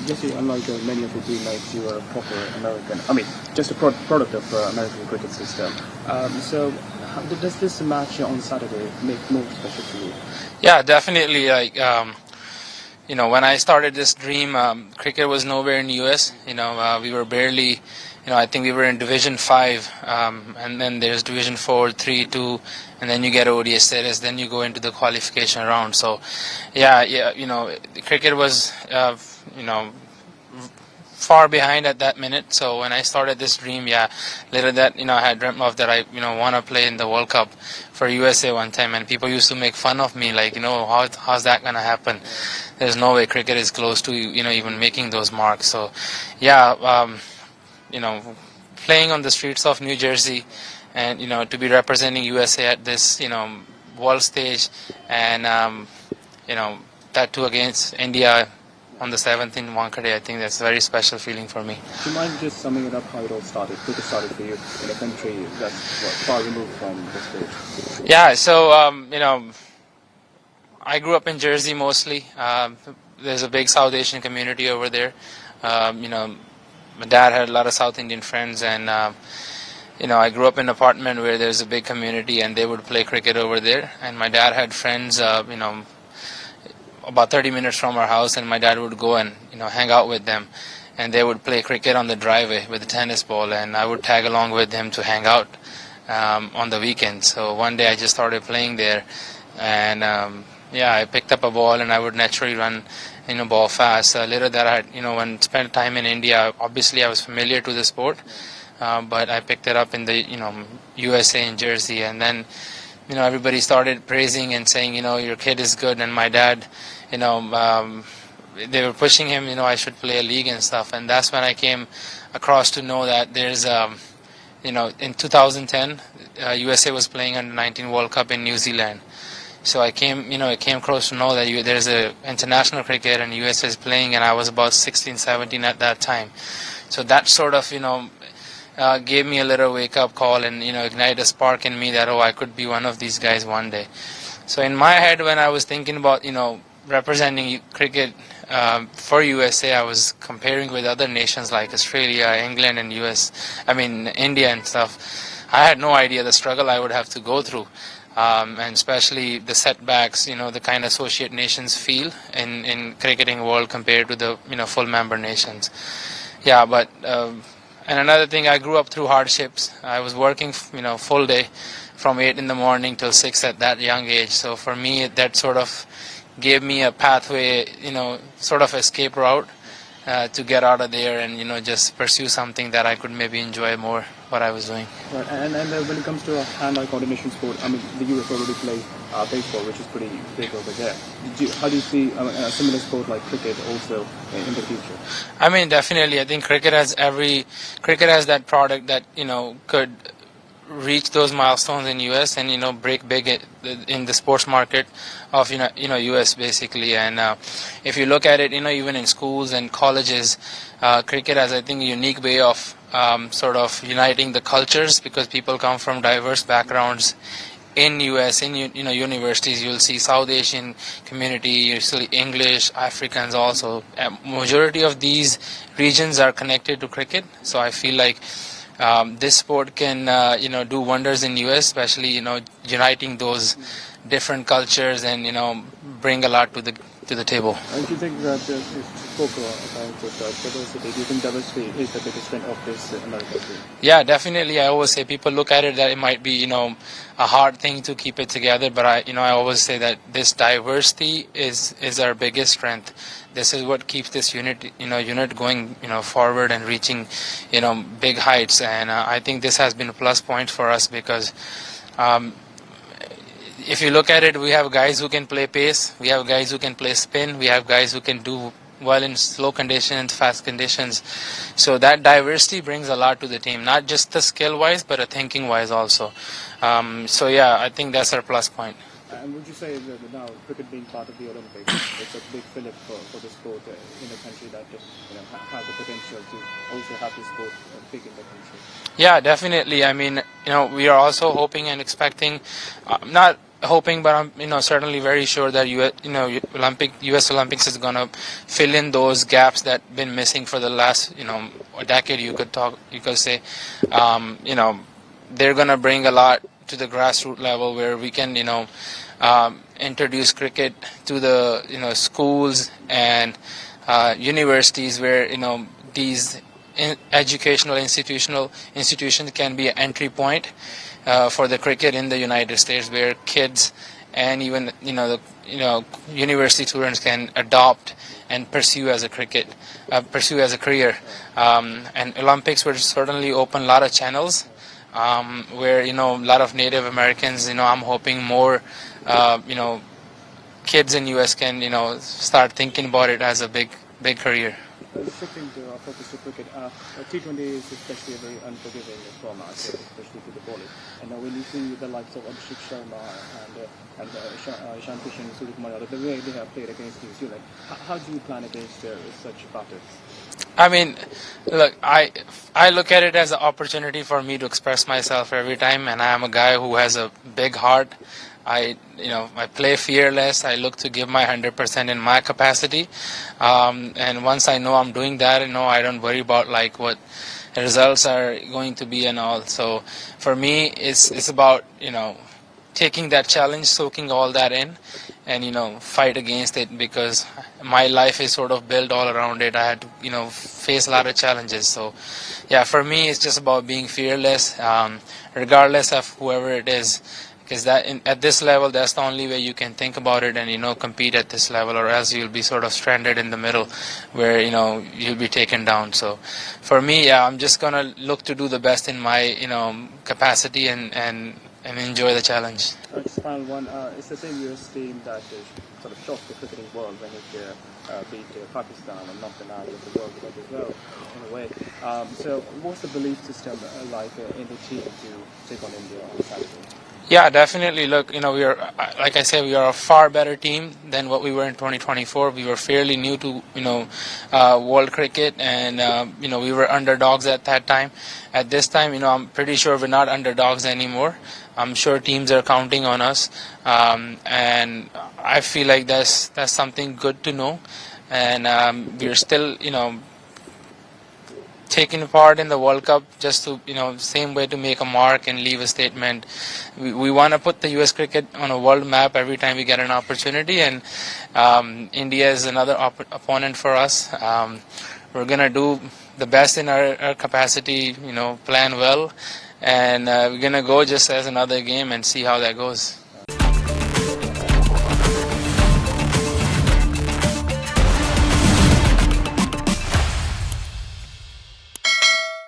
Jesse, unlike many of your teammates, you are a proper American. I mean, just a product of American cricket system. So, does this match on Saturday make more special to you? Yeah, definitely. When I started this dream, cricket was nowhere in the U.S. We were barely, I think we were in Division 5, and then there's Division 4, 3, 2, and then you get ODI status, then you go into the qualification round. So, cricket was, far behind at that minute. So when I started this dream, little that I had dreamt of that I want to play in the World Cup for USA one time, and people used to make fun of me like how's that gonna happen? There's no way cricket is close to even making those marks. So playing on the streets of New Jersey and to be representing USA at this world stage, and that too against India on the 7th in Wankhede, I think that's a very special feeling for me. Do you mind just summing it up how it all started? Cricket started for you in a country that's far removed from the sport. Yeah, so I grew up in Jersey mostly. There's a big South Asian community over there. My dad had a lot of South Indian friends, and I grew up in an apartment where there's a big community, and they would play cricket over there. And my dad had friends, about 30 minutes from our house, and my dad would go and hang out with them, and they would play cricket on the driveway with a tennis ball, and I would tag along with him to hang out on the weekends. So one day I just started playing there, and I picked up a ball, and I would naturally run ball fast. Later that I had when spent time in India, obviously I was familiar to the sport, but I picked it up in the USA in Jersey, and then everybody started praising and saying your kid is good, and my dad they were pushing him I should play a league and stuff, and that's when I came across to know that there's in 2010 USA was playing under 19 World Cup in New Zealand. So I came across to know that there's a international cricket and USA is playing, and I was about 16, 17 at that time. So that sort of gave me a little wake-up call and ignited a spark in me that I could be one of these guys one day. So in my head, when I was thinking about representing cricket for USA, I was comparing with other nations like Australia, England, and India and stuff. I had no idea the struggle I would have to go through, and especially the setbacks the kind of associate nations feel in cricketing world compared to the full member nations. And another thing, I grew up through hardships. I was working, full day from 8 in the morning till 6 at that young age. So for me, that sort of gave me a pathway, sort of escape route to get out of there and, just pursue something that I could maybe enjoy more what I was doing. Right. And when it comes to a hand-eye coordination sport, the US already play baseball, which is pretty big over there. How do you see a similar sport like cricket also in the future? Definitely. I think cricket has that product that could reach those milestones in US and break big in the sports market of US basically. And if you look at it even in schools and colleges, cricket has I think a unique way of sort of uniting the cultures, because people come from diverse backgrounds. In US, in universities, you'll see South Asian community, you see English, Africans also. Majority of these regions are connected to cricket, so I feel like this sport can do wonders in US, especially uniting those different cultures and bring a lot to the table. And do you think that you spoke about diversity? Do you think diversity is the biggest strength of this American team? Yeah, definitely. I always say people look at it that it might be a hard thing to keep it together, but I always say that this diversity is our biggest strength. This is what keeps this unit going forward and reaching big heights, and I think this has been a plus point for us because if you look at it, we have guys who can play pace, we have guys who can play spin, we have guys who can do well in slow conditions, fast conditions. So that diversity brings a lot to the team, not just the skill wise but a thinking wise also. I think that's our plus point. And would you say that now cricket being part of the Olympics, it's a big fillip for the sport in a country that has the potential to also have the sport big in the country? Yeah, definitely. We are also hoping and expecting, not hoping, but I'm certainly very sure that US Olympics is gonna fill in those gaps that been missing for the last a decade. You could say, they're gonna bring a lot to the grassroots level where we can introduce cricket to the schools and universities where these educational institutions can be an entry point for the cricket in the United States, where kids and even university students can adopt and pursue as a career. And Olympics will certainly open a lot of channels where a lot of Native Americans. I'm hoping more kids in US can start thinking about it as a big career. Shifting to our focus to cricket, T20 is especially a very unforgiving format, especially to the bowling. And when you see the likes of Abhishek Sharma and Ishan Kishan, Suryakumar, the way they have played against New Zealand, how do you plan against such batters? I mean, look, I look at it as an opportunity for me to express myself every time, and I am a guy who has a big heart. I play fearless. I look to give my 100% in my capacity, and once I know I'm doing that, I don't worry about like what results are going to be and all. So for me, it's about taking that challenge, soaking all that in, and fight against it, because my life is sort of built all around it. I had to face a lot of challenges. So yeah, for me, it's just about being fearless, regardless of whoever it is. Because at this level, that's the only way you can think about it and compete at this level, or else you'll be sort of stranded in the middle, where you'll be taken down. So, for me, yeah, I'm just gonna look to do the best in my capacity and enjoy the challenge. Just final one. It's the same US team that sort of shocked the cricketing world when it beat Pakistan and knocked them out of the World Cup as well, in a way. So, what's the belief system like in the team to take on India on Saturday? Yeah, definitely. Look, we are, like I said, we are a far better team than what we were in 2024. We were fairly new to, world cricket, and, we were underdogs at that time. At this time, I'm pretty sure we're not underdogs anymore. I'm sure teams are counting on us, and I feel like that's something good to know. And we're still, taking part in the World Cup just to, same way to make a mark and leave a statement. We want to put the US cricket on a world map every time we get an opportunity, and India is another opponent for us. We're going to do the best in our capacity, plan well, and we're going to go just as another game and see how that goes.